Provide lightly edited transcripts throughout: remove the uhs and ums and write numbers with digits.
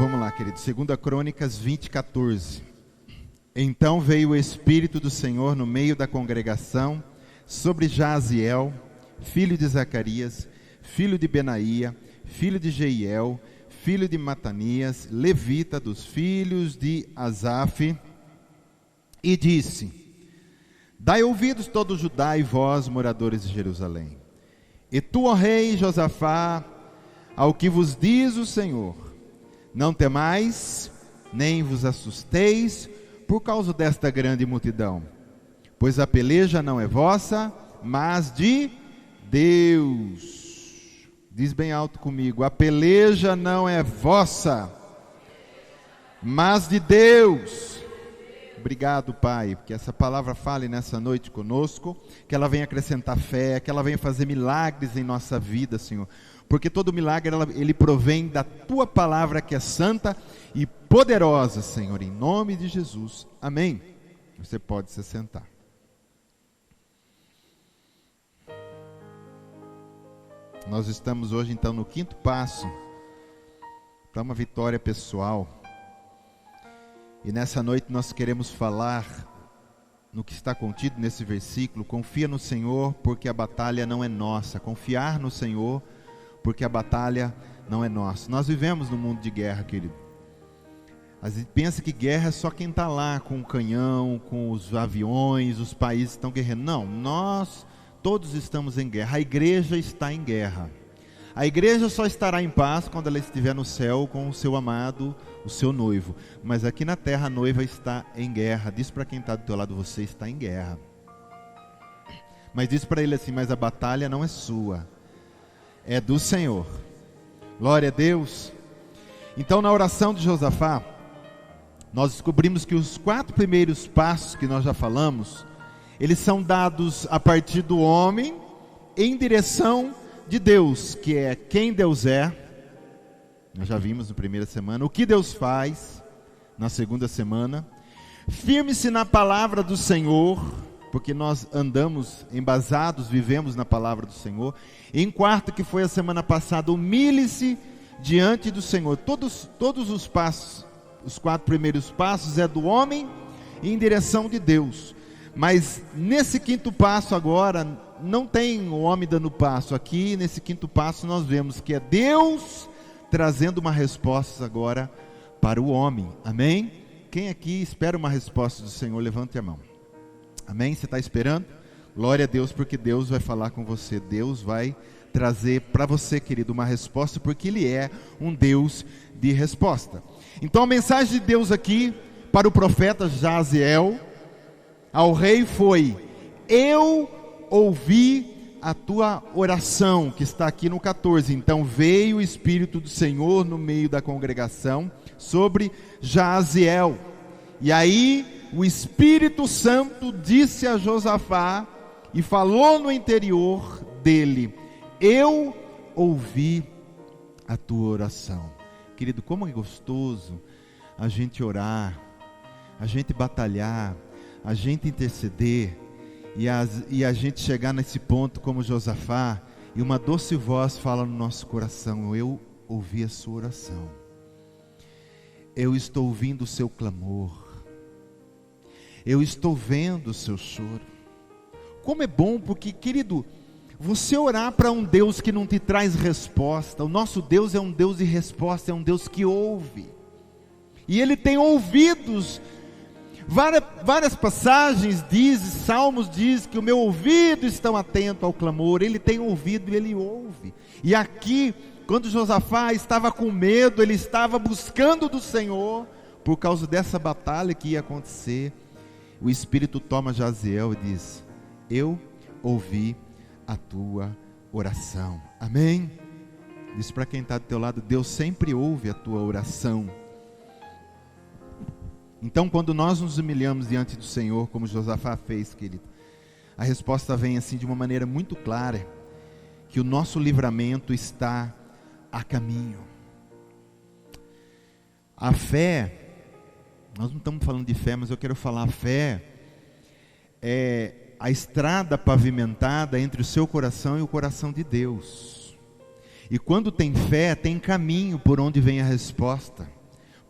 vamos lá, querido. 2 Crônicas 20:14. Então veio o Espírito do Senhor no meio da congregação sobre Jaziel, filho de Zacarias, filho de Benaía, filho de Jeiel, filho de Matanias, levita dos filhos de Asaf, e disse: Dai ouvidos todo Judá e vós, moradores de Jerusalém. E tu, ó rei Josafá, ao que vos diz o Senhor: não temais, nem vos assusteis por causa desta grande multidão, pois a peleja não é vossa, mas de Deus. Diz bem alto comigo: a peleja não é vossa, mas de Deus. Obrigado, Pai, que essa palavra fale nessa noite conosco, que ela venha acrescentar fé, que ela venha fazer milagres em nossa vida, Senhor, porque todo milagre ele provém da Tua palavra, que é santa e poderosa, Senhor, em nome de Jesus, amém. Você pode se sentar. Nós estamos hoje então no 5º passo para uma vitória pessoal. E nessa noite nós queremos falar no que está contido nesse versículo: confia no Senhor, porque a batalha não é nossa. Confiar no Senhor, porque a batalha não é nossa. Nós vivemos num mundo de guerra, querido. A gente pensa que guerra é só quem está lá com o canhão, com os aviões, os países estão guerreando. Não, nós todos estamos em guerra. A igreja está em guerra. A igreja só estará em paz quando ela estiver no céu com o seu amado, o seu noivo. Mas aqui na terra a noiva está em guerra. Diz para quem está do teu lado: você está em guerra. Mas diz para ele assim: mas a batalha não é sua, é do Senhor. Glória a Deus. Então, na oração de Josafá, nós descobrimos que os 4 primeiros passos que nós já falamos, eles são dados a partir do homem em direção de Deus, que é quem Deus é. Nós já vimos na primeira semana. O que Deus faz na segunda semana. Firme-se na palavra do Senhor, porque nós andamos embasados, vivemos na palavra do Senhor. E em quarto, que foi a semana passada, humilhe-se diante do Senhor. Todos os passos, os 4 primeiros passos é do homem em direção de Deus. Mas nesse 5º passo agora, não tem o homem dando passo. Aqui nesse 5º passo nós vemos que é Deus trazendo uma resposta agora para o homem. Amém? Quem aqui espera uma resposta do Senhor, levante a mão. Amém? Você está esperando? Glória a Deus, porque Deus vai falar com você. Deus vai trazer para você, querido, uma resposta, porque Ele é um Deus de resposta. Então a mensagem de Deus aqui para o profeta Jaziel, ao rei, foi: eu ouvi a tua oração, que está aqui no 14. Então veio o Espírito do Senhor no meio da congregação sobre Jaziel. E aí o Espírito Santo disse a Josafá e falou no interior dele: eu ouvi a tua oração. Querido, como é gostoso a gente orar, a gente batalhar, a gente interceder, e a gente chegar nesse ponto como Josafá, e uma doce voz fala no nosso coração: eu ouvi a sua oração, eu estou ouvindo o seu clamor, eu estou vendo o seu choro. Como é bom, porque, querido, você orar para um Deus que não te traz resposta. O nosso Deus é um Deus de resposta, é um Deus que ouve, e Ele tem ouvidos. Várias passagens Salmos diz que o meu ouvido está atento ao clamor. Ele tem ouvido e Ele ouve. E aqui, quando Josafá estava com medo, ele estava buscando do Senhor, por causa dessa batalha que ia acontecer. O Espírito toma Jaziel e diz: eu ouvi a tua oração. Amém? Diz para quem está do teu lado: Deus sempre ouve a tua oração. Então, quando nós nos humilhamos diante do Senhor, como Josafá fez, querido, a resposta vem assim de uma maneira muito clara, que o nosso livramento está a caminho. A fé, nós não estamos falando de fé, mas eu quero falar: a fé é a estrada pavimentada entre o seu coração e o coração de Deus. E quando tem fé, tem caminho por onde vem a resposta.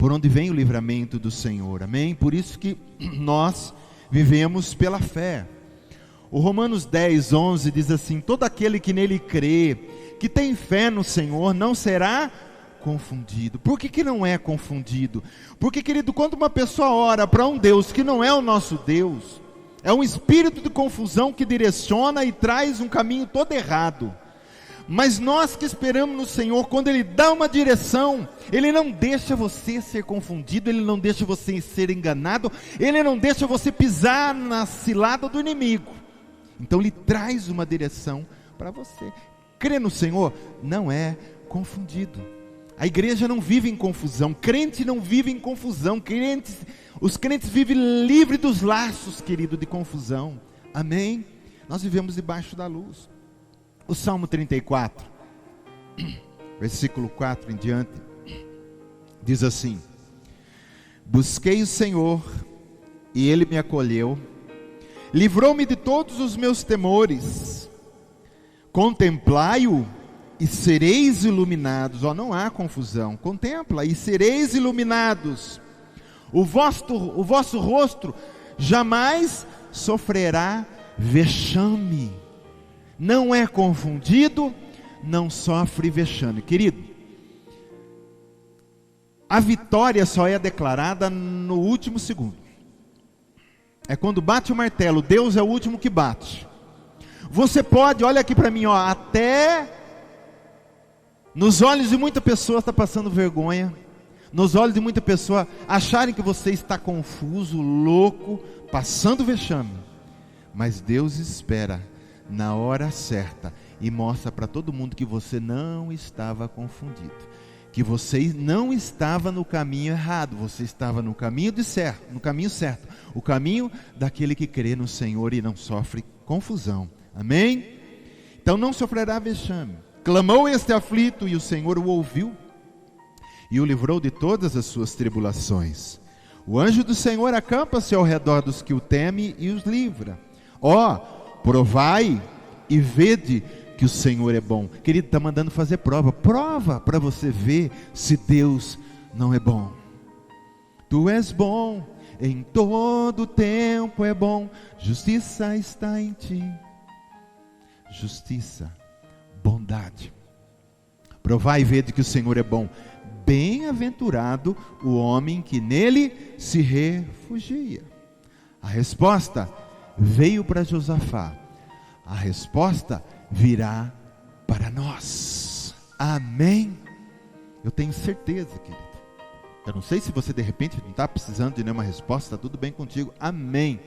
por onde vem o livramento do Senhor, amém? Por isso que nós vivemos pela fé. O Romanos 10, 11 diz assim: todo aquele que nele crê, que tem fé no Senhor, não será confundido. Por que não é confundido? Porque, querido, quando uma pessoa ora para um Deus que não é o nosso Deus, é um espírito de confusão que direciona e traz um caminho todo errado. Mas nós que esperamos no Senhor, quando Ele dá uma direção, Ele não deixa você ser confundido, Ele não deixa você ser enganado, Ele não deixa você pisar na cilada do inimigo. Então Ele traz uma direção para você. Crer no Senhor não é confundido. A igreja não vive em confusão, crente não vive em confusão, os crentes vivem livre dos laços, querido, de confusão, amém? Nós vivemos debaixo da luz. O Salmo 34, versículo 4 em diante, diz assim: busquei o Senhor, e Ele me acolheu, livrou-me de todos os meus temores, contemplai-o, e sereis iluminados. Não há confusão, contempla, e sereis iluminados, o vosso rosto jamais sofrerá vexame, não é confundido, não sofre vexame. Querido, a vitória só é declarada no último segundo, é quando bate o martelo, Deus é o último que bate. Você pode, olha aqui para mim, até nos olhos de muita pessoa está passando vergonha, nos olhos de muita pessoa acharem que você está confuso, louco, passando vexame, mas Deus espera na hora certa e mostra para todo mundo que você não estava confundido, que você não estava no caminho errado, você estava no caminho certo, o caminho daquele que crê no Senhor e não sofre confusão, amém? Então não sofrerá vexame. Clamou este aflito, e o Senhor o ouviu, e o livrou de todas as suas tribulações. O anjo do Senhor acampa-se ao redor dos que o temem e os livra. Provai e vede que o Senhor é bom. Querido, está mandando fazer prova para você ver se Deus não é bom. Tu és bom, em todo tempo é bom, justiça está em ti. Justiça, bondade. Provai e vede que o Senhor é bom. Bem-aventurado o homem que nele se refugia. A resposta veio para Josafá. A resposta virá para nós. Amém? Eu tenho certeza, querido. Eu não sei se você de repente não está precisando de nenhuma resposta, está tudo bem contigo. Amém.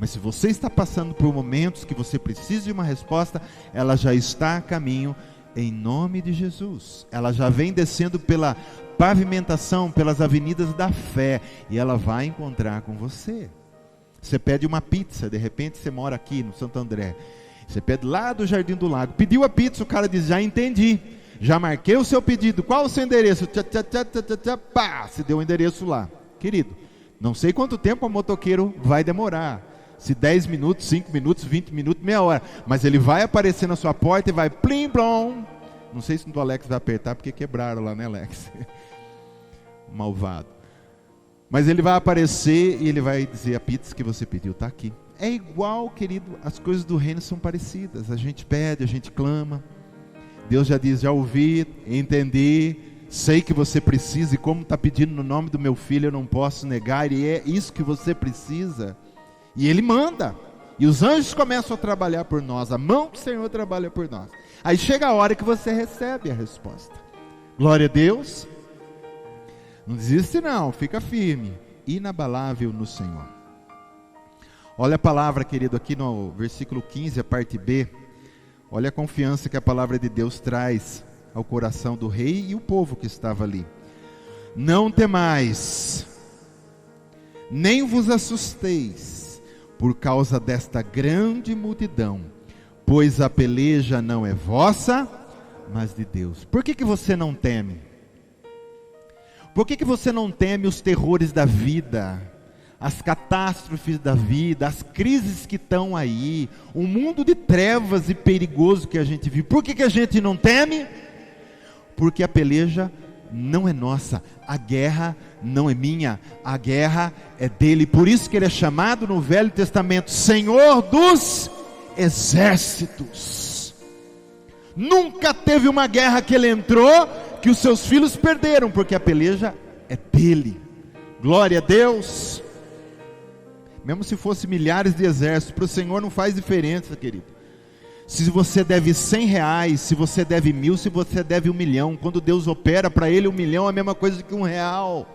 Mas se você está passando por momentos que você precisa de uma resposta, ela já está a caminho, em nome de Jesus. Ela já vem descendo pela pavimentação, pelas avenidas da fé, e ela vai encontrar com você. Você pede uma pizza, de repente você mora aqui no Santo André, você pede lá do Jardim do Lago, pediu a pizza, o cara diz: já entendi, já marquei o seu pedido, qual o seu endereço? Se deu o endereço lá. Querido, não sei quanto tempo o motoqueiro vai demorar, se 10 minutos, 5 minutos, 20 minutos, meia hora, mas ele vai aparecer na sua porta e vai plim plom. Não sei se o Alex vai apertar, porque quebraram lá, né, Alex? Malvado. Mas ele vai aparecer e ele vai dizer: a pizza que você pediu está aqui. É igual, querido, as coisas do reino são parecidas. A gente pede, a gente clama, Deus já diz: já ouvi, entendi, sei que você precisa, e como está pedindo no nome do meu filho, eu não posso negar, e é isso que você precisa. E Ele manda, e os anjos começam a trabalhar por nós, a mão do Senhor trabalha por nós. Aí chega a hora que você recebe a resposta. Glória a Deus. Não desiste não, fica firme, inabalável no Senhor. Olha a palavra, querido, aqui no versículo 15, a parte B. Olha a confiança que a palavra de Deus traz ao coração do rei e o povo que estava ali. Não temais, nem vos assusteis por causa desta grande multidão, pois a peleja não é vossa, mas de Deus. Por que você não teme? Por que você não teme os terrores da vida, as catástrofes da vida, as crises que estão aí, o mundo de trevas e perigoso que a gente vive? Por que a gente não teme? Porque a peleja não é nossa, a guerra não é minha, a guerra é dele. Por isso que ele é chamado no Velho Testamento Senhor dos Exércitos. Nunca teve uma guerra que ele entrou que os seus filhos perderam, porque a peleja é dele. Glória a Deus. Mesmo se fosse milhares de exércitos, para o Senhor não faz diferença, querido. Se você deve 100 reais, se você deve 1.000, se você deve 1 milhão, quando Deus opera para ele 1 milhão é a mesma coisa que R$1.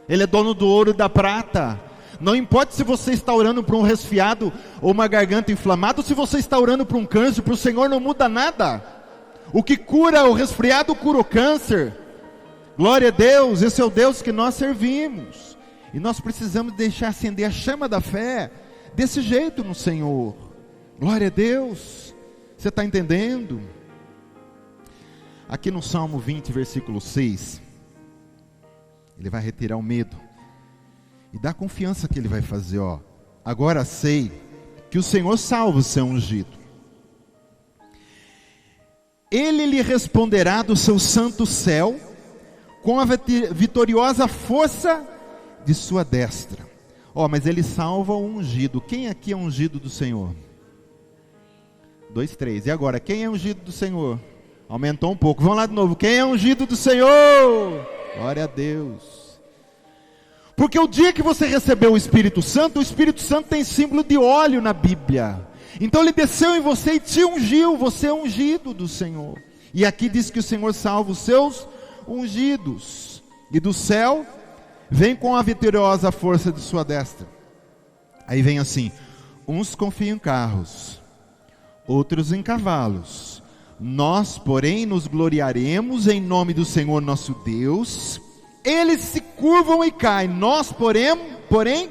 Ele é dono do ouro e da prata. Não importa se você está orando por um resfriado ou uma garganta inflamada, ou se você está orando por um câncer, para o Senhor não muda nada. O que cura o resfriado cura o câncer. Glória a Deus, esse é o Deus que nós servimos. E nós precisamos deixar acender a chama da fé desse jeito no Senhor. Glória a Deus. Você está entendendo? Aqui no Salmo 20, versículo 6, ele vai retirar o medo e dá confiança que ele vai fazer, ó. Agora sei que o Senhor salva o seu ungido. Ele lhe responderá do seu santo céu, com a vitoriosa força de sua destra. Ó, mas ele salva o ungido. Quem aqui é ungido do Senhor? 2, 3. E agora, quem é ungido do Senhor? Aumentou um pouco. Vamos lá de novo. Quem é ungido do Senhor? Glória a Deus. Porque o dia que você recebeu o Espírito Santo tem símbolo de óleo na Bíblia. Então ele desceu em você e te ungiu. Você é ungido do Senhor. E aqui diz que o Senhor salva os seus ungidos. E do céu vem com a vitoriosa força de sua destra. Aí vem assim: uns confiam em carros, outros em cavalos. Nós, porém, nos gloriaremos em nome do Senhor nosso Deus. Eles se curvam e caem. Nós, porém,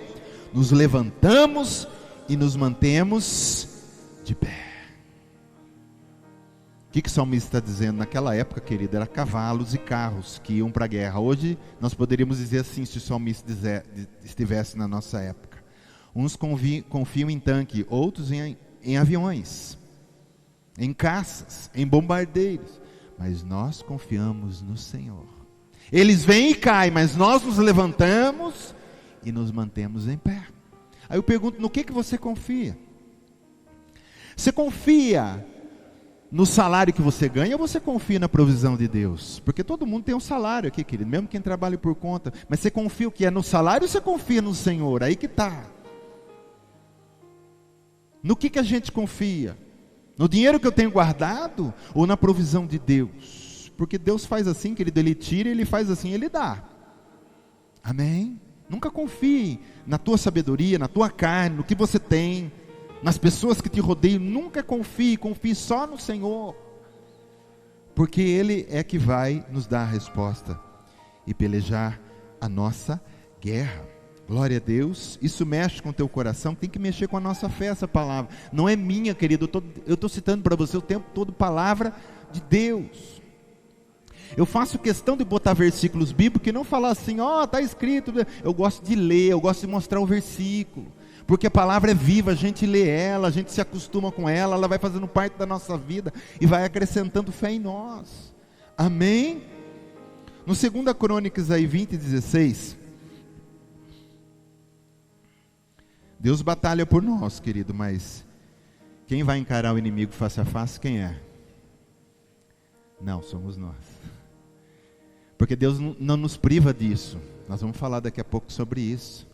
nos levantamos e nos mantemos de pé. O que o salmista está dizendo? Naquela época, querido, era cavalos e carros que iam para a guerra. Hoje, nós poderíamos dizer assim, se o salmista estivesse na nossa época. Uns confiam em tanque, outros em aviões, em caças, em bombardeiros. Mas nós confiamos no Senhor. Eles vêm e caem, mas nós nos levantamos e nos mantemos em pé. Aí eu pergunto, no que você confia? Você confia no salário que você ganha, ou você confia na provisão de Deus? Porque todo mundo tem um salário aqui, querido, mesmo quem trabalha por conta. Mas você confia o que é no salário, ou você confia no Senhor? Aí que está. No que a gente confia? No dinheiro que eu tenho guardado, ou na provisão de Deus? Porque Deus faz assim, querido, Ele tira, Ele faz assim, Ele dá. Amém? Nunca confie na tua sabedoria, na tua carne, no que você tem, nas pessoas que te rodeiam. Nunca confie só no Senhor, porque Ele é que vai nos dar a resposta e pelejar a nossa guerra. Glória a Deus. Isso mexe com o teu coração, tem que mexer com a nossa fé, essa palavra. Não é minha, querido, eu estou citando para você o tempo todo palavra de Deus. Eu faço questão de botar versículos bíblicos e não falar assim, está escrito. Eu gosto de ler, eu gosto de mostrar o versículo, porque a palavra é viva, a gente lê ela, a gente se acostuma com ela, ela vai fazendo parte da nossa vida e vai acrescentando fé em nós. Amém? No 2 Crônicas aí 20:16, Deus batalha por nós, querido, mas quem vai encarar o inimigo face a face, quem é? Não, somos nós. Porque Deus não nos priva disso. Nós vamos falar daqui a pouco sobre isso.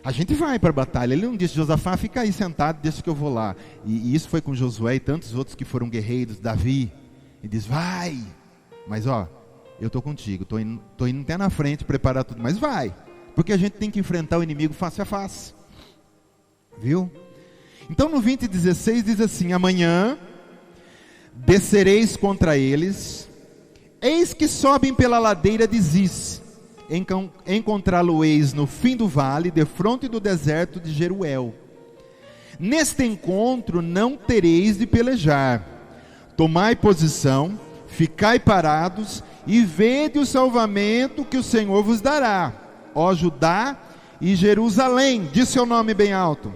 A gente vai para a batalha. Ele não disse, Josafá, fica aí sentado, deixa que eu vou lá. E isso foi com Josué e tantos outros que foram guerreiros, Davi. Ele diz, vai. Mas eu estou contigo, estou indo até na frente, preparar tudo, mas vai. Porque a gente tem que enfrentar o inimigo face a face. Viu? Então no 20:16 diz assim, amanhã descereis contra eles, eis que sobem pela ladeira de Ziz, encontrá-lo-eis no fim do vale, defronte do deserto de Jeruel. Neste encontro não tereis de pelejar. Tomai posição, ficai parados, e vede o salvamento que o Senhor vos dará, ó Judá e Jerusalém. Diz seu nome bem alto.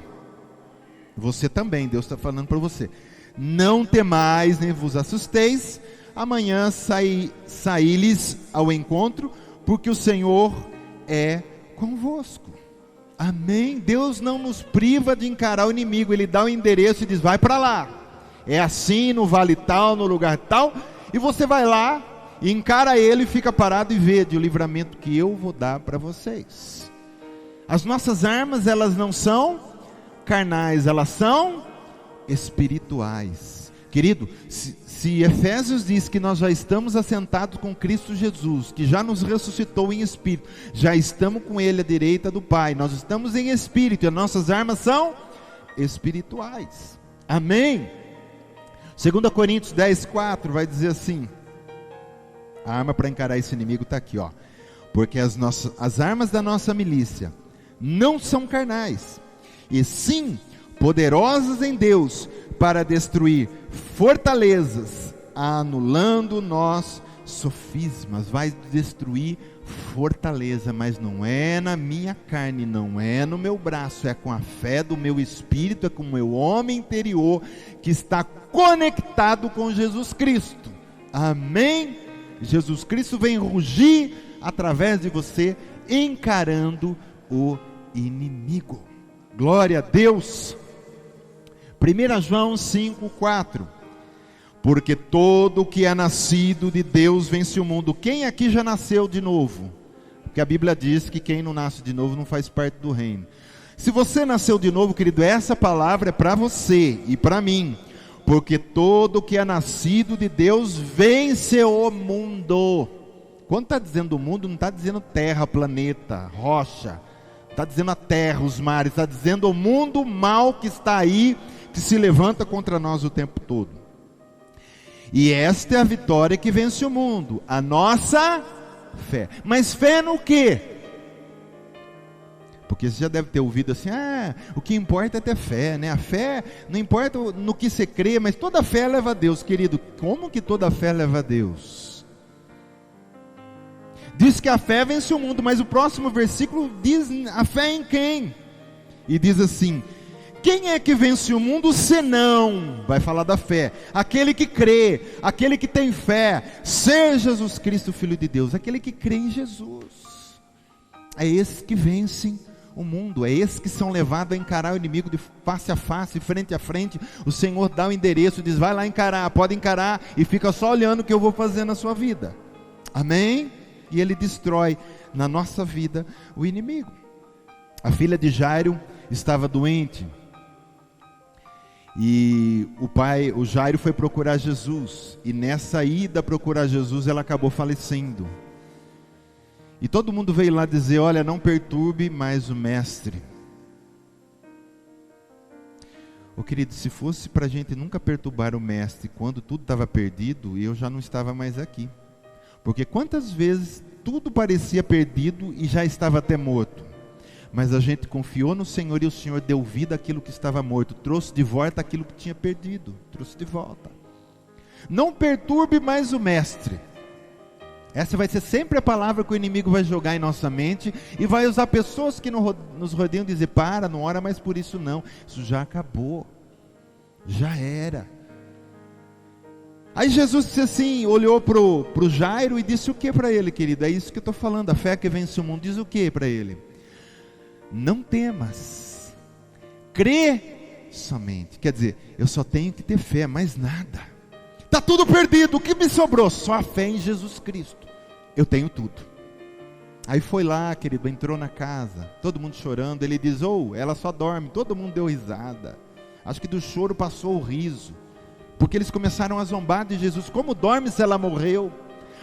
Você também, Deus está falando para você. Não temais, nem vos assusteis, amanhã saí-lhes ao encontro, porque o Senhor é convosco. Amém? Deus não nos priva de encarar o inimigo. Ele dá o endereço e diz, vai para lá, é assim, no vale tal, no lugar tal, e você vai lá, e encara ele, fica parado e vede o livramento que eu vou dar para vocês. As nossas armas, elas não são carnais, elas são espirituais. Querido, se Efésios diz que nós já estamos assentados com Cristo Jesus, que já nos ressuscitou em espírito, já estamos com Ele à direita do Pai, nós estamos em espírito, e as nossas armas são espirituais. Amém? 2 Coríntios 10:4 vai dizer assim, a arma para encarar esse inimigo está aqui, ó. Porque as armas da nossa milícia não são carnais, e sim poderosas em Deus para destruir fortalezas, anulando nós sofismas. Vai destruir fortaleza, mas não é na minha carne, não é no meu braço, é com a fé do meu espírito, é com o meu homem interior que está conectado com Jesus Cristo. Amém? Jesus Cristo vem rugir através de você, encarando o inimigo. Glória a Deus. 1 João 5:4. Porque todo o que é nascido de Deus vence o mundo. Quem aqui já nasceu de novo? Porque a Bíblia diz que quem não nasce de novo não faz parte do reino. Se você nasceu de novo, querido, essa palavra é para você e para mim. Porque todo o que é nascido de Deus vence o mundo. Quando está dizendo o mundo, não está dizendo terra, planeta, rocha. Está dizendo a terra, os mares. Está dizendo o mundo mal que está aí, que se levanta contra nós o tempo todo. E esta é a vitória que vence o mundo, a nossa fé. Mas fé no quê? Porque você já deve ter ouvido assim, o que importa é ter fé, né? A fé, não importa no que você crê, mas toda fé leva a Deus, querido. Como que toda fé leva a Deus? Diz que a fé vence o mundo, mas o próximo versículo diz a fé em quem? E diz assim, quem é que vence o mundo senão, vai falar da fé, aquele que crê, aquele que tem fé, ser Jesus Cristo, Filho de Deus, aquele que crê em Jesus. É esse que vencem o mundo, é esses que são levados a encarar o inimigo de face a face, frente a frente. O Senhor dá o endereço, diz, vai lá encarar, pode encarar, e fica só olhando o que eu vou fazer na sua vida. Amém? E Ele destrói na nossa vida o inimigo. A filha de Jairo estava doente, e o Jairo foi procurar Jesus, e nessa ida procurar Jesus, ela acabou falecendo. E todo mundo veio lá dizer, olha, não perturbe mais o mestre. Querido, se fosse para a gente nunca perturbar o mestre, quando tudo estava perdido, eu já não estava mais aqui. Porque quantas vezes tudo parecia perdido e já estava até morto. Mas a gente confiou no Senhor e o Senhor deu vida àquilo que estava morto. Trouxe de volta aquilo que tinha perdido. Trouxe de volta. Não perturbe mais o mestre. Essa vai ser sempre a palavra que o inimigo vai jogar em nossa mente. E vai usar pessoas que nos rodeiam dizer, para, não ora mais por isso não. Isso já acabou. Já era. Aí Jesus disse assim, olhou para o Jairo e disse o que para ele, querido? É isso que eu estou falando, a fé que vence o mundo. Diz o que para ele? Não temas, crê somente. Quer dizer, eu só tenho que ter fé, mais nada. Está tudo perdido, o que me sobrou? Só a fé em Jesus Cristo. Eu tenho tudo. Aí foi lá, querido, entrou na casa, todo mundo chorando. Ele diz, ela só dorme. Todo mundo deu risada. Acho que do choro passou o riso, porque eles começaram a zombar de Jesus. Como dorme se ela morreu?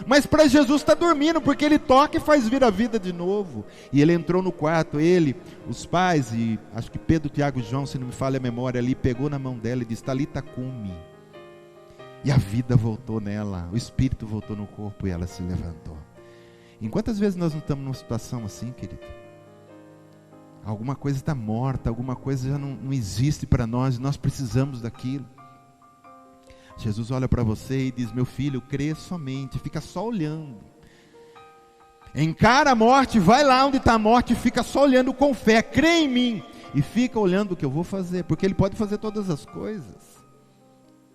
Mas para Jesus está dormindo, porque Ele toca e faz vir a vida de novo. E ele entrou no quarto, ele, os pais, e acho que Pedro, Tiago e João, se não me falha a memória ali, pegou na mão dela e disse, Talita cumi. E a vida voltou nela, o espírito voltou no corpo e ela se levantou. Em quantas vezes nós não estamos numa situação assim, querido? Alguma coisa está morta, alguma coisa já não existe para nós, nós precisamos daquilo. Jesus olha para você e diz, meu filho, crê somente, fica só olhando. Encara a morte, vai lá onde está a morte, fica só olhando com fé, crê em mim. E fica olhando o que eu vou fazer, porque Ele pode fazer todas as coisas.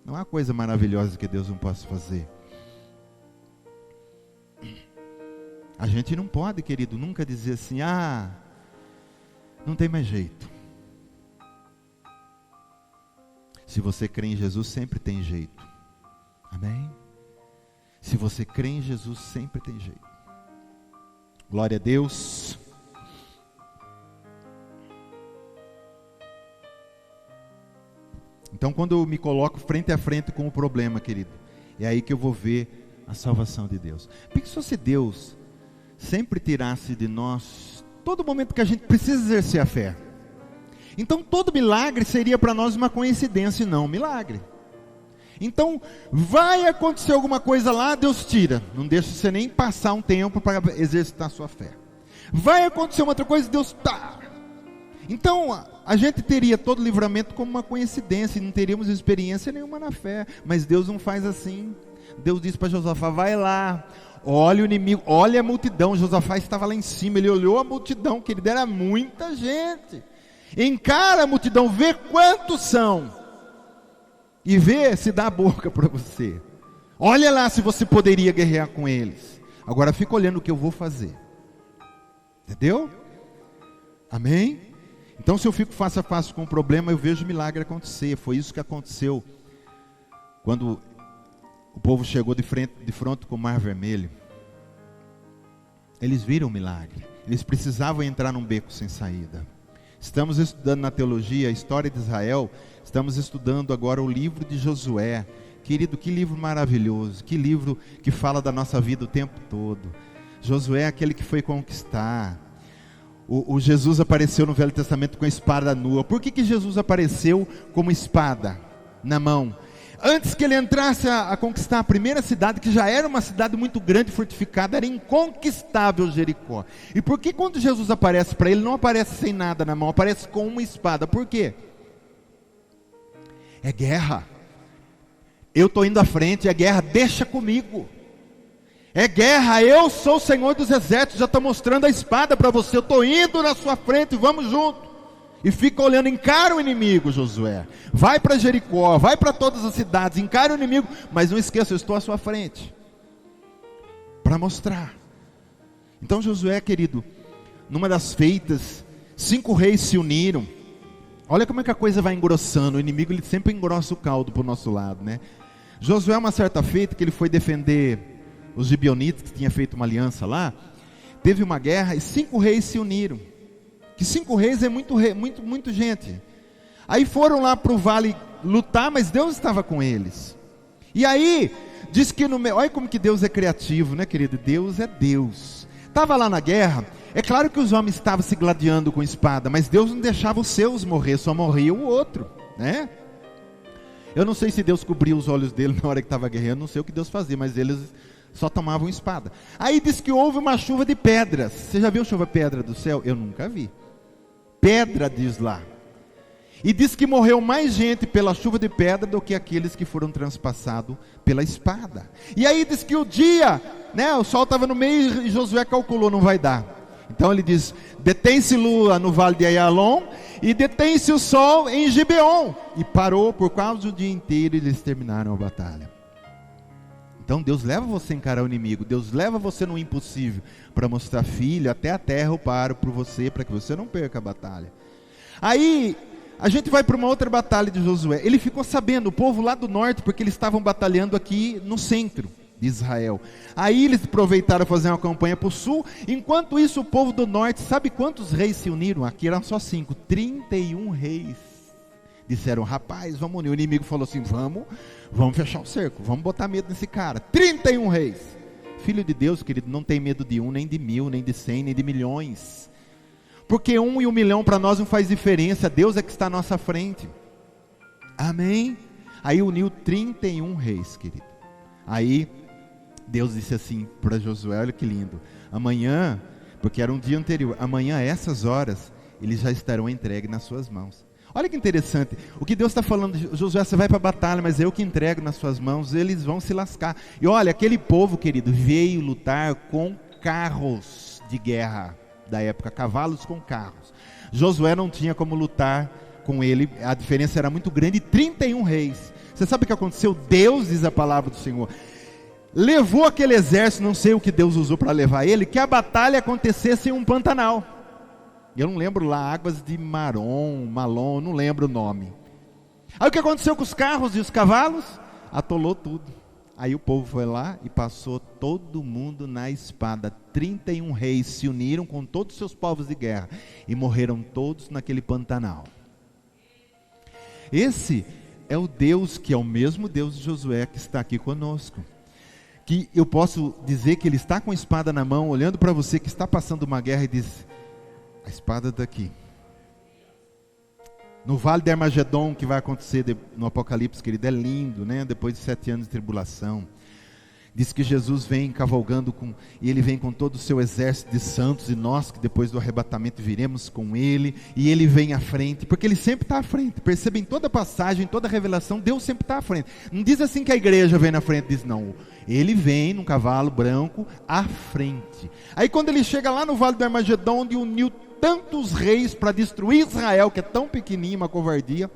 Não há coisa maravilhosa que Deus não possa fazer. A gente não pode, querido, nunca dizer assim, não tem mais jeito. Se você crê em Jesus, sempre tem jeito. Amém? Se você crê em Jesus, sempre tem jeito. Glória a Deus. Então, quando eu me coloco frente a frente com o problema, querido, é aí que eu vou ver a salvação de Deus. Pensou se Deus sempre tirasse de nós todo momento que a gente precisa exercer a fé? Então, todo milagre seria para nós uma coincidência e não um milagre. Então, vai acontecer alguma coisa lá, Deus tira. Não deixa você nem passar um tempo para exercitar a sua fé. Vai acontecer uma outra coisa, Deus tá. Então, a gente teria todo livramento como uma coincidência, e não teríamos experiência nenhuma na fé. Mas Deus não faz assim. Deus disse para Josafá, vai lá, olha o inimigo, olha a multidão. Josafá estava lá em cima, ele olhou a multidão, querido, era muita gente. Encara a multidão, vê quantos são, e vê se dá a boca para você. Olha lá se você poderia guerrear com eles. Agora fica olhando o que eu vou fazer. Entendeu? Amém? Então, se eu fico face a face com o problema, eu vejo o milagre acontecer. Foi isso que aconteceu quando o povo chegou de frente com o Mar Vermelho. Eles viram o milagre. Eles precisavam entrar num beco sem saída. Estamos estudando na teologia a história de Israel. Estamos estudando agora o livro de Josué. Querido, que livro maravilhoso. Que livro que fala da nossa vida o tempo todo. Josué é aquele que foi conquistar. O Jesus apareceu no Velho Testamento com a espada nua. Por que Jesus apareceu com uma espada na mão? Antes que ele entrasse a conquistar a primeira cidade, que já era uma cidade muito grande, fortificada, era inconquistável Jericó. E por que quando Jesus aparece para ele, não aparece sem nada na mão, aparece com uma espada? Por quê? É guerra. Eu estou indo à frente, é guerra, deixa comigo. É guerra, eu sou o Senhor dos Exércitos, já estou mostrando a espada para você, eu estou indo na sua frente, vamos junto. E fica olhando, encara o inimigo, Josué. Vai para Jericó, vai para todas as cidades, encara o inimigo, mas não esqueça, eu estou à sua frente. Para mostrar. Então Josué, querido, numa das feitas, 5 reis se uniram. Olha como é que a coisa vai engrossando, o inimigo ele sempre engrossa o caldo para o nosso lado, né? Josué, uma certa feita, que ele foi defender os gibeonitas, que tinha feito uma aliança lá, teve uma guerra e 5 reis se uniram. Que 5 reis é muito gente. Aí foram lá para o vale lutar, mas Deus estava com eles. E aí, diz que no meio, olha como que Deus é criativo, né, querido? Deus é Deus. Estava lá na guerra, é claro que os homens estavam se gladiando com espada, mas Deus não deixava os seus morrer, só morria o outro, né? Eu não sei se Deus cobria os olhos dele na hora que estava guerreando, não sei o que Deus fazia, mas eles só tomavam espada. Aí diz que houve uma chuva de pedras. Você já viu chuva de pedra do céu? Eu nunca vi. Pedra, diz lá. E diz que morreu mais gente pela chuva de pedra do que aqueles que foram transpassados pela espada. E aí diz que o dia, né, o sol estava no meio e Josué calculou, não vai dar. Então ele diz, detém-se lua no vale de Aialon e detém-se o sol em Gibeon. E parou por quase o dia inteiro e eles terminaram a batalha. Então Deus leva você a encarar o inimigo, Deus leva você no impossível, para mostrar, filho, até a terra eu paro por você, para que você não perca a batalha. Aí, a gente vai para uma outra batalha de Josué. Ele ficou sabendo, o povo lá do norte, porque eles estavam batalhando aqui no centro de Israel. Aí eles aproveitaram fazer uma campanha para o sul. Enquanto isso, o povo do norte, sabe quantos reis se uniram? Aqui eram só 5, 31 reis. Disseram, rapaz, vamos unir. O inimigo falou assim, vamos fechar o cerco, vamos botar medo nesse cara. 31 reis. Filho de Deus, querido, não tem medo de 1, nem de 1000, nem de 100, nem de milhões. Porque 1 e 1 milhão para nós não faz diferença. Deus é que está à nossa frente. Amém? Aí uniu 31 reis, querido. Aí Deus disse assim para Josué, olha que lindo. Amanhã, porque era um dia anterior, amanhã a essas horas, eles já estarão entregues nas suas mãos. Olha que interessante, o que Deus está falando, Josué, você vai para a batalha, mas eu que entrego nas suas mãos, eles vão se lascar. E olha, aquele povo, querido, veio lutar com carros de guerra da época, cavalos com carros. Josué não tinha como lutar com ele, a diferença era muito grande, 31 reis. Você sabe o que aconteceu? Deus, diz a palavra do Senhor, levou aquele exército, não sei o que Deus usou para levar ele, que a batalha acontecesse em um Pantanal. Eu não lembro lá, águas de Malon, não lembro o nome. Aí o que aconteceu com os carros e os cavalos? Atolou tudo. Aí o povo foi lá e passou todo mundo na espada. 31 reis se uniram com todos os seus povos de guerra e morreram todos naquele Pantanal. Esse é o Deus que é o mesmo Deus de Josué que está aqui conosco. Que eu posso dizer que ele está com a espada na mão, olhando para você que está passando uma guerra e diz: a espada está aqui. No vale de Armagedon, que vai acontecer no Apocalipse, querido, é lindo, né? Depois de 7 anos de tribulação. Diz que Jesus vem cavalgando e ele vem com todo o seu exército de santos, e nós que depois do arrebatamento viremos com ele, e ele vem à frente, porque ele sempre está à frente. Percebem, em toda passagem, em toda revelação, Deus sempre está à frente. Não diz assim que a igreja vem na frente, diz não. Ele vem num cavalo branco à frente. Aí quando ele chega lá no vale do Armagedon, onde uniu tantos reis para destruir Israel, que é tão pequenininho, uma covardia,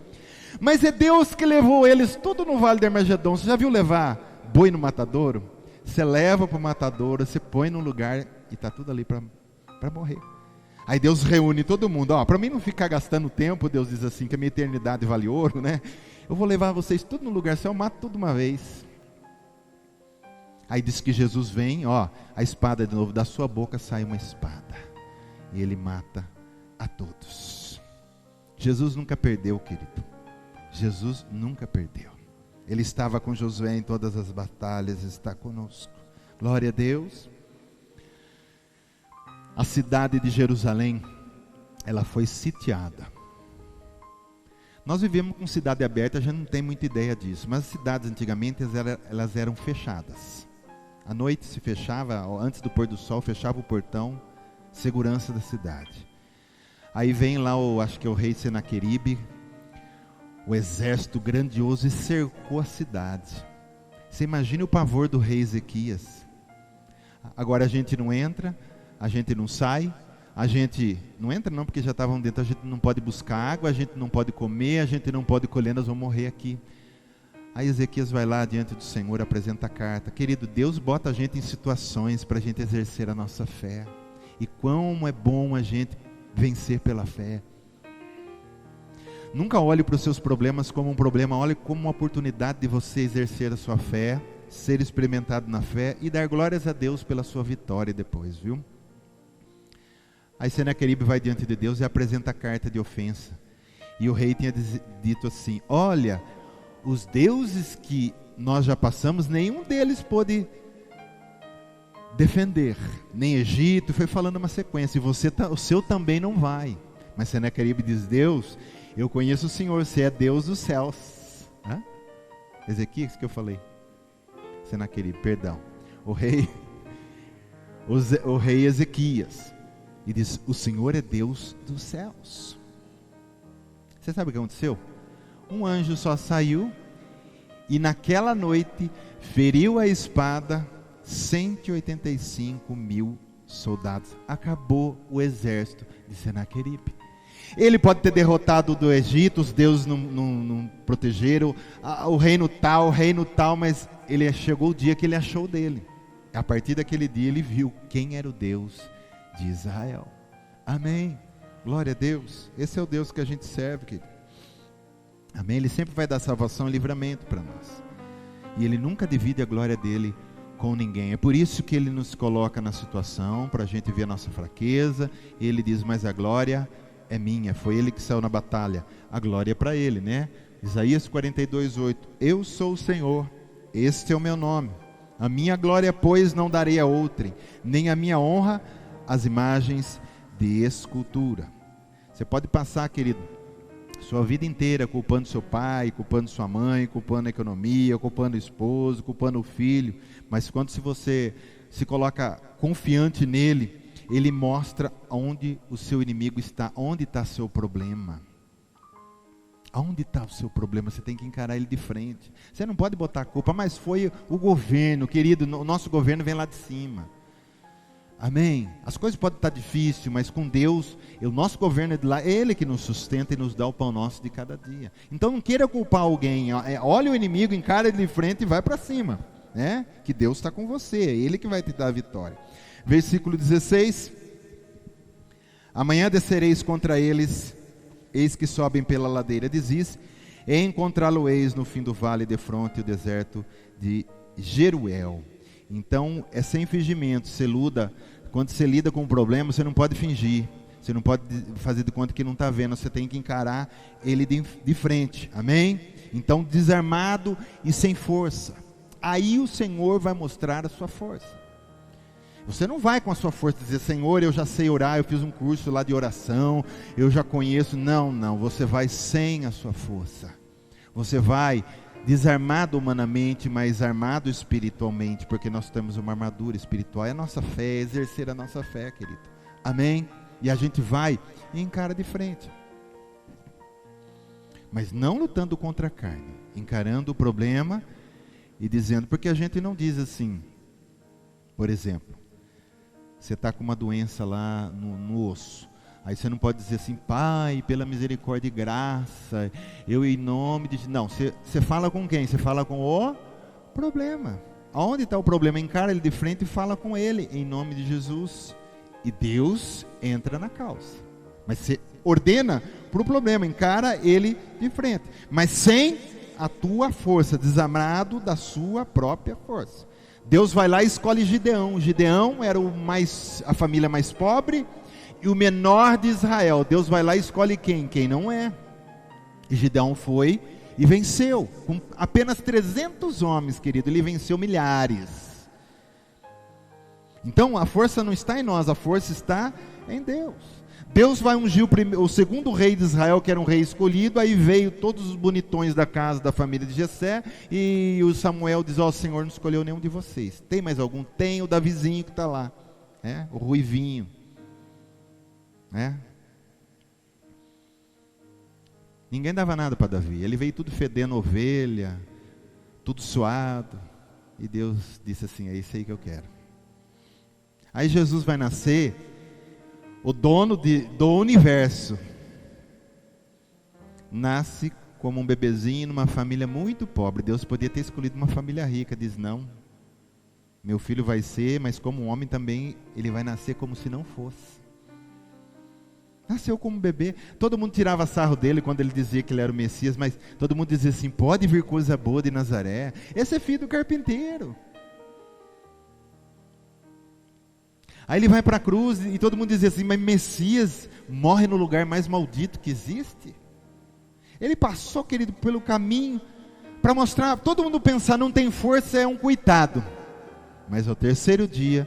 mas é Deus que levou eles tudo no vale de Armagedon. Você já viu levar boi no matadouro? Você leva para o matadouro, você põe num lugar e está tudo ali para morrer. Aí Deus reúne todo mundo. Para mim não ficar gastando tempo, Deus diz assim, que a minha eternidade vale ouro, né? Eu vou levar vocês tudo no lugar, só eu mato tudo uma vez. Aí diz que Jesus vem, a espada de novo, da sua boca sai uma espada. E ele mata a todos. Jesus nunca perdeu, querido. Jesus nunca perdeu. Ele estava com Josué em todas as batalhas, está conosco. Glória a Deus. A cidade de Jerusalém, ela foi sitiada. Nós vivemos com cidade aberta, a gente não tem muita ideia disso. Mas as cidades antigamente, elas eram fechadas. À noite se fechava, antes do pôr do sol, fechava o portão, segurança da cidade. Aí vem lá, acho que é o rei Senaqueribe, o exército grandioso, e cercou a cidade. Você imagina o pavor do rei Ezequias. Agora a gente não entra, a gente não sai, a gente não entra não, porque já estavam dentro, a gente não pode buscar água, a gente não pode comer, a gente não pode colher, nós vamos morrer aqui. Aí Ezequias vai lá diante do Senhor, apresenta a carta. Querido, Deus bota a gente em situações para a gente exercer a nossa fé. E quão é bom a gente vencer pela fé. Nunca olhe para os seus problemas como um problema, olhe como uma oportunidade de você exercer a sua fé, ser experimentado na fé e dar glórias a Deus pela sua vitória depois, viu? Aí Senaqueribe vai diante de Deus e apresenta a carta de ofensa. E o rei tinha dito assim: olha, os deuses que nós já passamos, nenhum deles pôde defender, nem Egito. Foi falando uma sequência, e o seu também não vai. Mas Senaqueribe diz: Deus, eu conheço o Senhor, você é Deus dos céus. Ezequias, que eu falei? Senaqueribe, perdão. O rei Ezequias. E diz: o Senhor é Deus dos céus. Você sabe o que aconteceu? Um anjo só saiu e naquela noite feriu a espada 185 mil soldados. Acabou o exército de Senaqueribe. Ele pode ter derrotado do Egito, os deuses não protegeram, o reino tal, mas chegou o dia que ele achou dele. A partir daquele dia ele viu quem era o Deus de Israel. Amém. Glória a Deus. Esse é o Deus que a gente serve, querido. Amém. Ele sempre vai dar salvação e livramento para nós. E ele nunca divide a glória dele com ninguém. É por isso que ele nos coloca na situação, para a gente ver a nossa fraqueza. Ele diz: mas a glória é minha. Foi ele que saiu na batalha. A glória é para ele, né? Isaías 42:8. Eu sou o Senhor, este é o meu nome. A minha glória, pois, não darei a outrem, nem a minha honra às imagens de escultura. Você pode passar, querido, sua vida inteira culpando seu pai, culpando sua mãe, culpando a economia, culpando o esposo, culpando o filho, mas quando você se coloca confiante nele, ele mostra onde o seu inimigo está, onde está seu problema. Aonde está o seu problema? Você tem que encarar ele de frente. Você não pode botar a culpa, mas foi o governo, querido, o nosso governo vem lá de cima. Amém? As coisas podem estar difíceis, mas com Deus, o nosso governo é de lá, Ele que nos sustenta e nos dá o pão nosso de cada dia. Então não queira culpar alguém, olha o inimigo, encara ele de frente e vai para cima. né? Que Deus está com você, é Ele que vai te dar a vitória. Versículo 16: amanhã descereis contra eles, eis que sobem pela ladeira de Ziz, e encontrá-lo-eis no fim do vale, defronte o deserto de Jeruel. Então é sem fingimento. Quando você lida com um problema, você não pode fingir, você não pode fazer de conta que não está vendo, você tem que encarar ele de frente, amém? Então desarmado e sem força, aí o Senhor vai mostrar a sua força. Você não vai com a sua força dizer: Senhor, eu já sei orar, eu fiz um curso lá de oração, eu já conheço. Não, você vai sem a sua força. Você vai desarmado humanamente, mas armado espiritualmente, porque nós temos uma armadura espiritual. É a nossa fé, é exercer a nossa fé, querido. Amém? E a gente vai e encara de frente. Mas não lutando contra a carne, encarando o problema e dizendo, porque a gente não diz assim, por exemplo, você está com uma doença lá no osso, aí você não pode dizer assim: Pai, pela misericórdia e graça, eu em nome de... Não, você fala com quem? Você fala com o problema. Aonde está o problema? Encara ele de frente e fala com ele, em nome de Jesus. E Deus entra na causa. Mas você ordena para o problema, encara ele de frente, mas sem a tua força, desarmado da sua própria força. Deus vai lá e escolhe Gideão. Gideão era a família mais pobre e o menor de Israel. Deus vai lá e escolhe quem? Quem não é. E Gideão foi e venceu. Com apenas 300 homens, querido, ele venceu milhares. Então a força não está em nós, a força está em Deus. Deus vai ungir o segundo rei de Israel, que era um rei escolhido. Aí veio todos os bonitões da casa da família de Jessé, e o Samuel diz: ó, o Senhor não escolheu nenhum de vocês. Tem mais algum? Tem o Davizinho que está lá, o ruivinho, Ninguém dava nada para Davi, ele veio tudo fedendo ovelha, tudo suado, e Deus disse assim: é isso aí que eu quero. Aí Jesus vai nascer, o dono do universo, nasce como um bebezinho numa família muito pobre. Deus podia ter escolhido uma família rica, diz: não, meu filho vai ser, mas como um homem também, ele vai nascer como se não fosse. Nasceu como bebê. Todo mundo tirava sarro dele quando ele dizia que ele era o Messias, mas todo mundo dizia assim: pode vir coisa boa de Nazaré, esse é filho do carpinteiro. Aí ele vai para a cruz e todo mundo dizia assim: mas Messias morre no lugar mais maldito que existe. Ele passou, querido, pelo caminho para mostrar, todo mundo pensar, não tem força, é um coitado. Mas ao terceiro dia,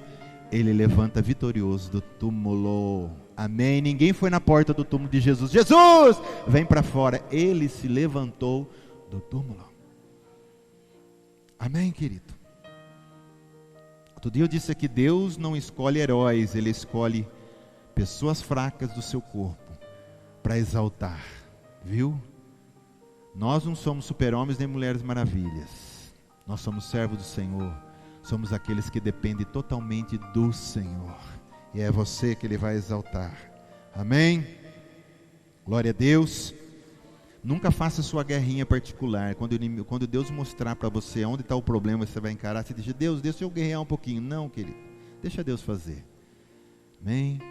ele levanta vitorioso do túmulo. Amém? Ninguém foi na porta do túmulo de Jesus: Jesus, vem para fora. Ele se levantou do túmulo. Amém, querido? Outro dia eu disse aqui: Deus não escolhe heróis, Ele escolhe pessoas fracas do seu corpo para exaltar, viu? Nós não somos super-homens nem mulheres maravilhas, nós somos servos do Senhor, somos aqueles que dependem totalmente do Senhor, e é você que Ele vai exaltar. Amém? Glória a Deus. Nunca faça sua guerrinha particular. Quando Deus mostrar para você onde está o problema, você vai encarar, você diz: Deus, deixa eu guerrear um pouquinho. Não, querido, deixa Deus fazer. Amém?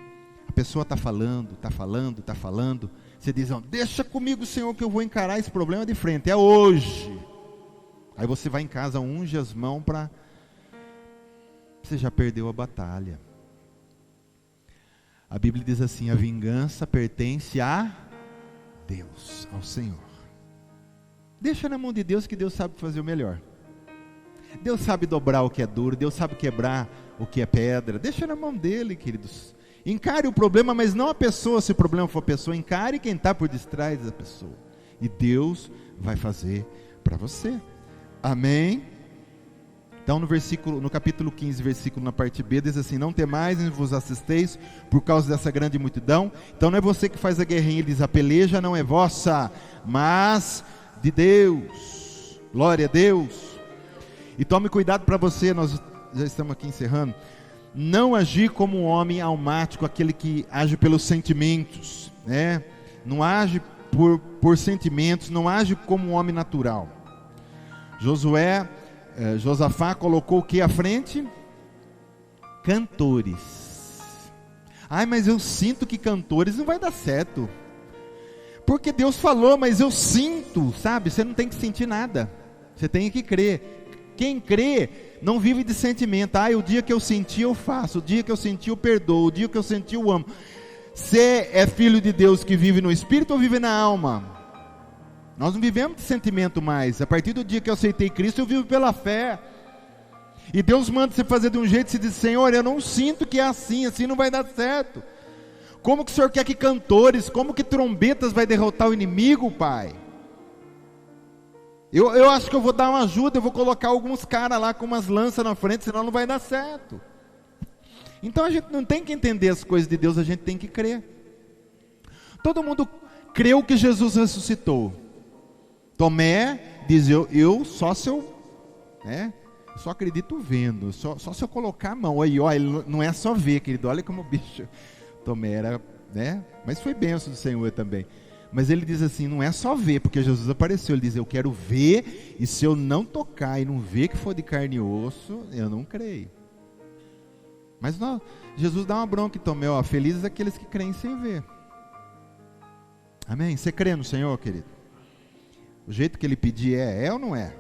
A pessoa está falando, você diz: não, deixa comigo, Senhor, que eu vou encarar esse problema de frente, é hoje. Aí você vai em casa, unge as mãos você já perdeu a batalha. A Bíblia diz assim: a vingança pertence a Deus, ao Senhor. Deixa na mão de Deus, que Deus sabe fazer o melhor. Deus sabe dobrar o que é duro, Deus sabe quebrar o que é pedra. Deixa na mão dele, queridos. Encare o problema, mas não a pessoa. Se o problema for a pessoa, encare quem está por detrás da pessoa, e Deus vai fazer para você. Amém? Então no capítulo 15, versículo na parte B, diz assim: não temais nem vos assusteis por causa dessa grande multidão. Então não é você que faz a guerrinha, ele diz: a peleja não é vossa, mas de Deus. Glória a Deus. E tome cuidado para você, nós já estamos aqui encerrando, não agir como um homem almático, aquele que age pelos sentimentos, não age por sentimentos, não age como um homem natural. Josué Josafá colocou o que à frente? Cantores. Ai, mas eu sinto que cantores não vai dar certo. Porque Deus falou, mas eu sinto, sabe? Você não tem que sentir nada. Você tem que crer. Quem crê não vive de sentimento. O dia que eu senti eu faço, o dia que eu senti eu perdoo, o dia que eu senti eu amo. Você é filho de Deus que vive no Espírito ou vive na alma? Nós não vivemos de sentimento mais. A partir do dia que eu aceitei Cristo, eu vivo pela fé. E Deus manda você fazer de um jeito e você diz: Senhor, eu não sinto que é assim não vai dar certo. Como que o Senhor quer que cantores, como que trombetas vai derrotar o inimigo, Pai? Eu acho que eu vou dar uma ajuda, eu vou colocar alguns caras lá com umas lanças na frente, senão não vai dar certo. Então a gente não tem que entender as coisas de Deus, a gente tem que crer. Todo mundo creu que Jesus ressuscitou. Tomé diz: eu só se eu, só acredito vendo, só se eu colocar a mão. Aí, ó, ele não é só ver, querido, olha como o bicho. Tomé era, mas foi bênção do Senhor também. Mas ele diz assim: não é só ver, porque Jesus apareceu. Ele diz: eu quero ver, e se eu não tocar e não ver que for de carne e osso, eu não creio. Mas não, Jesus dá uma bronca em Tomé: felizes aqueles que creem sem ver. Amém? Você crê no Senhor, querido? O jeito que ele pedir é ou não é?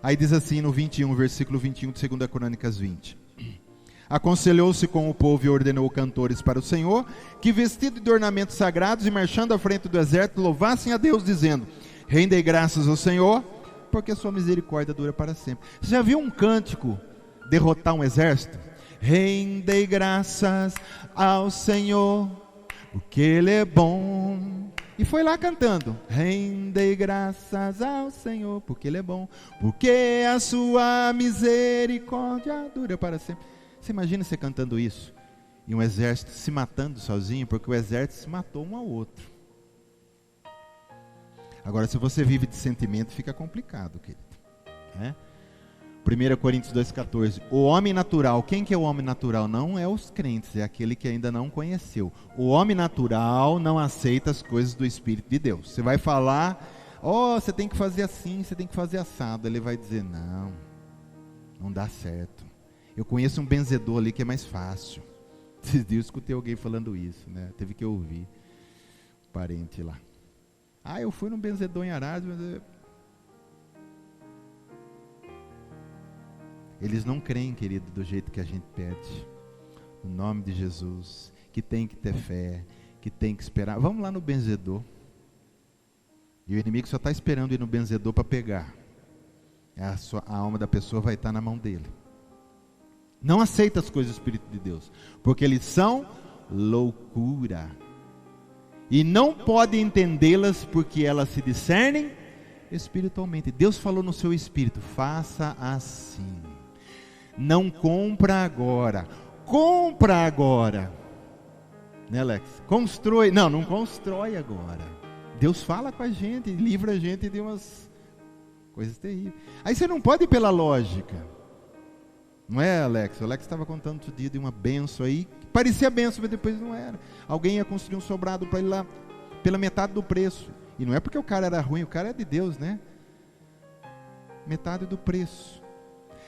Aí diz assim no 21, versículo 21 de 2 Crônicas 20: aconselhou-se com o povo e ordenou cantores para o Senhor, que vestido de ornamentos sagrados e marchando à frente do exército, louvassem a Deus, dizendo: rendei graças ao Senhor, porque sua misericórdia dura para sempre. Você já viu um cântico derrotar um exército? Rendei graças ao Senhor, porque Ele é bom. E foi lá cantando: rendei graças ao Senhor, porque Ele é bom, porque a sua misericórdia dura para sempre. Você imagina você cantando isso e um exército se matando sozinho, porque o exército se matou um ao outro. Agora, se você vive de sentimento, fica complicado, querido. 1 Coríntios 2,14: o homem natural, quem que é o homem natural? Não é os crentes, é aquele que ainda não conheceu. O homem natural não aceita as coisas do Espírito de Deus. Você vai falar: você tem que fazer assim, você tem que fazer assado. Ele vai dizer: não dá certo. Eu conheço um benzedor ali que é mais fácil. Esses dias eu escutei alguém falando isso, teve que ouvir um parente lá. Eu fui num benzedor em Araras, mas eles não creem, querido, do jeito que a gente pede. No nome de Jesus, que tem que ter fé, que tem que esperar. Vamos lá no benzedor. E o inimigo só está esperando ir no benzedor para pegar. A alma da pessoa vai estar na mão dele. Não aceita as coisas do Espírito de Deus, porque eles são loucura. E não pode entendê-las, porque elas se discernem espiritualmente. Deus falou no seu espírito: faça assim. Não compra agora. Compra agora. Né, Alex? Constrói. Não constrói agora. Deus fala com a gente, livra a gente de umas coisas terríveis. Aí você não pode ir pela lógica. Não é, Alex? O Alex estava contando outro dia de uma benção aí, que parecia benção, mas depois não era. Alguém ia construir um sobrado para ele lá, pela metade do preço. E não é porque o cara era ruim, o cara é de Deus, né? Metade do preço.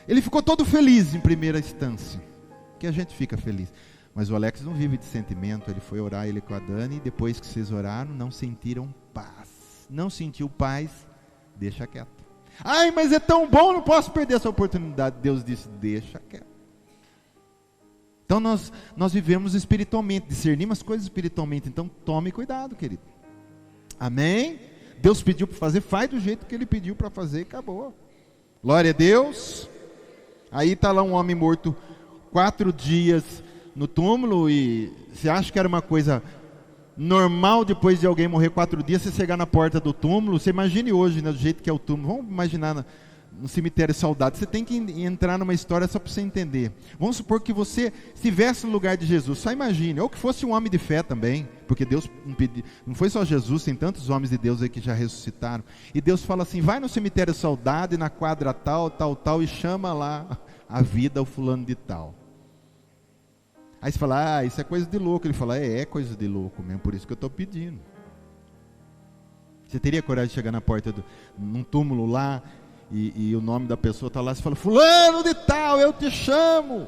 Ele ficou todo feliz em primeira instância, que a gente fica feliz. Mas o Alex não vive de sentimento. Ele foi orar, ele com a Dani, e depois que vocês oraram, não sentiram paz. Não sentiu paz, deixa quieto. Mas é tão bom, não posso perder essa oportunidade. Deus disse: deixa quieto. Então nós vivemos espiritualmente, discernimos as coisas espiritualmente. Então tome cuidado, querido. Amém? Deus pediu para fazer, faz do jeito que Ele pediu para fazer e acabou. Glória a Deus. Aí está lá um homem morto 4 dias no túmulo, e você acha que era uma coisa normal depois de alguém morrer 4 dias, você chegar na porta do túmulo? Você imagine hoje, do jeito que é o túmulo. Vamos imaginar no cemitério Saudade. Você tem que entrar numa história só para você entender. Vamos supor que você estivesse no lugar de Jesus. Só imagine, ou que fosse um homem de fé também, porque Deus não foi só Jesus, tem tantos homens de Deus aí que já ressuscitaram. E Deus fala assim: vai no cemitério Saudade, na quadra tal, e chama lá a vida ao fulano de tal. Aí você fala: isso é coisa de louco. Ele fala: é coisa de louco mesmo, por isso que eu estou pedindo. Você teria coragem de chegar na porta num túmulo lá e o nome da pessoa está lá, você fala, fulano de tal, eu te chamo.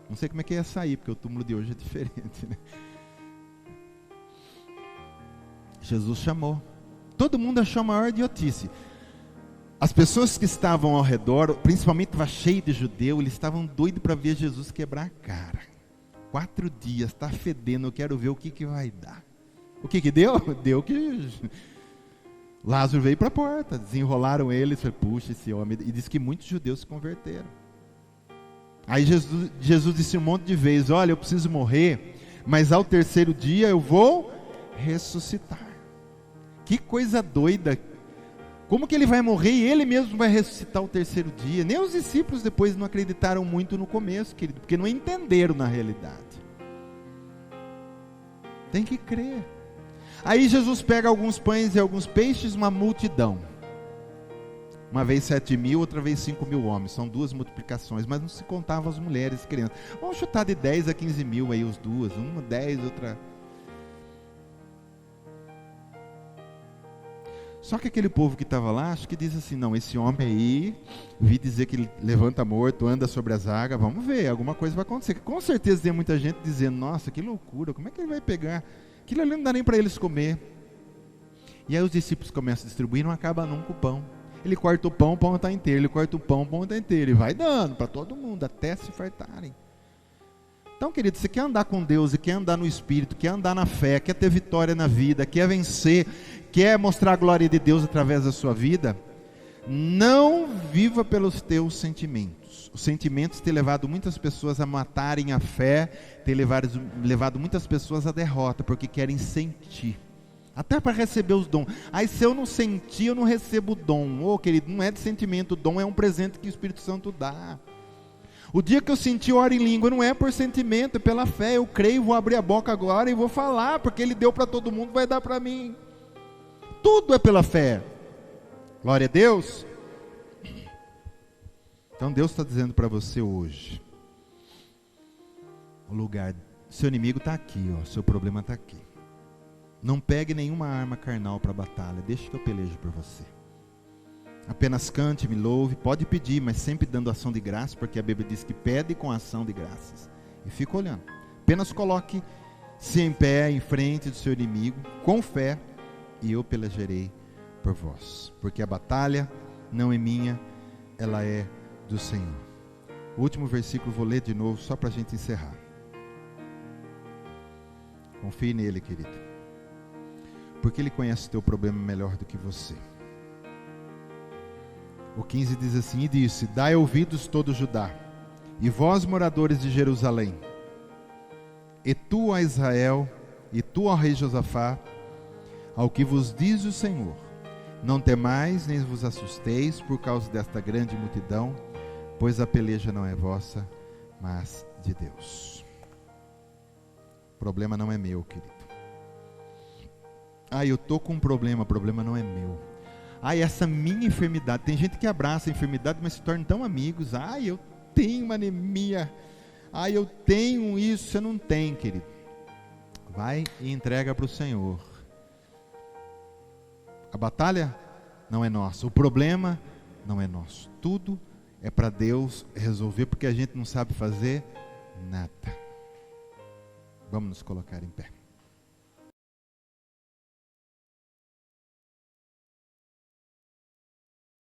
Não sei como é que ia sair, porque o túmulo de hoje é diferente, né? Jesus chamou. Todo mundo achou a maior idiotice. As pessoas que estavam ao redor, principalmente estava cheio de judeu, eles estavam doidos para ver Jesus quebrar a cara. 4 dias, está fedendo, eu quero ver o que vai dar. O que deu? Deu que Lázaro veio para a porta, desenrolaram ele, puxa esse homem, e diz que muitos judeus se converteram. Aí Jesus disse um monte de vezes, olha, eu preciso morrer, mas ao 3º dia eu vou ressuscitar. Que coisa doida. Como que ele vai morrer e ele mesmo vai ressuscitar ao 3º dia? Nem os discípulos depois não acreditaram muito no começo, querido, porque não entenderam na realidade. Tem que crer. Aí Jesus pega alguns pães e alguns peixes, uma multidão. Uma vez 7.000, outra vez 5.000 homens. São 2 multiplicações, mas não se contavam as mulheres e crianças. Vamos chutar de 10 a 15.000 aí os duas. Uma 10, outra... Só que aquele povo que estava lá, acho que diz assim, não, esse homem aí, vi dizer que ele levanta morto, anda sobre as águas, vamos ver, alguma coisa vai acontecer. Com certeza tem muita gente dizendo, nossa, que loucura, como é que ele vai pegar? Aquilo ali não dá nem para eles comer. E aí os discípulos começam a distribuir, não acaba nunca o pão. Ele corta o pão está inteiro, ele corta o pão está inteiro, e vai dando para todo mundo, até se fartarem. Então, querido, você quer andar com Deus e quer andar no Espírito, quer andar na fé, quer ter vitória na vida, quer vencer, quer mostrar a glória de Deus através da sua vida, não viva pelos teus sentimentos. Os sentimentos têm levado muitas pessoas a matarem a fé, têm levado muitas pessoas à derrota, porque querem sentir. Até para receber os dons. Aí se eu não sentir, eu não recebo o dom. Ô, querido, não é de sentimento, o dom é um presente que o Espírito Santo dá. O dia que eu senti oro em língua, não é por sentimento, é pela fé. Eu creio, vou abrir a boca agora e vou falar, porque Ele deu para todo mundo, vai dar para mim. Tudo é pela fé. Glória a Deus. Então Deus está dizendo para você hoje, o lugar, seu inimigo está aqui, ó, seu problema está aqui. Não pegue nenhuma arma carnal para a batalha, deixe que eu peleje por você. Apenas cante, me louve, pode pedir, mas sempre dando ação de graça, porque a Bíblia diz que pede com ação de graças. E fica olhando. Apenas coloque-se em pé, em frente do seu inimigo, com fé, e eu pelejarei por vós. Porque a batalha não é minha, ela é do Senhor. O último versículo vou ler de novo, só para a gente encerrar. Confie nele, querido. Porque Ele conhece o teu problema melhor do que você. O 15 diz assim, e disse, dai ouvidos todo Judá, e vós moradores de Jerusalém, e tu, ó Israel, e tu, ó rei Josafá, ao que vos diz o Senhor, não temais, nem vos assusteis por causa desta grande multidão, pois a peleja não é vossa, mas de Deus. O problema não é meu, querido. Eu estou com um problema, o problema não é meu. Essa minha enfermidade, tem gente que abraça a enfermidade, mas se tornam tão amigos. Eu tenho uma anemia, eu tenho isso, você não tem, querido. Vai e entrega para o Senhor. A batalha não é nossa, o problema não é nosso. Tudo é para Deus resolver, porque a gente não sabe fazer nada. Vamos nos colocar em pé.